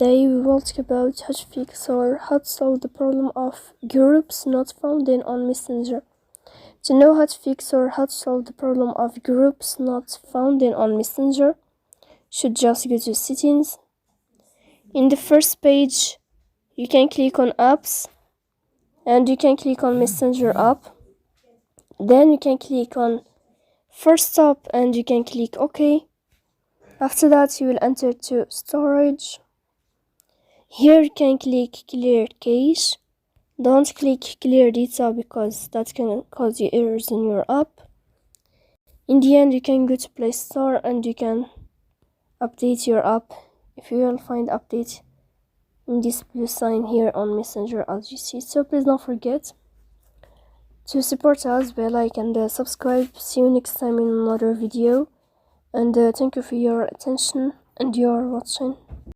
Today we will talk about how to fix or how to solve the problem of groups not found on Messenger. To know how to fix or how to solve the problem of groups not found on Messenger, should just go to settings. In the first page, you can click on apps and you can click on Messenger app. Then you can click on first stop and you can click OK. After that, you will enter to storage. Here you can click clear cache. Don't click clear data because that can cause you errors in your app. In the end, you can go to Play Store and you can update your app. If you will find update in this blue sign here on Messenger as you see. So please don't forget to support us by like and subscribe. See you next time in another video. And thank you for your attention and your watching.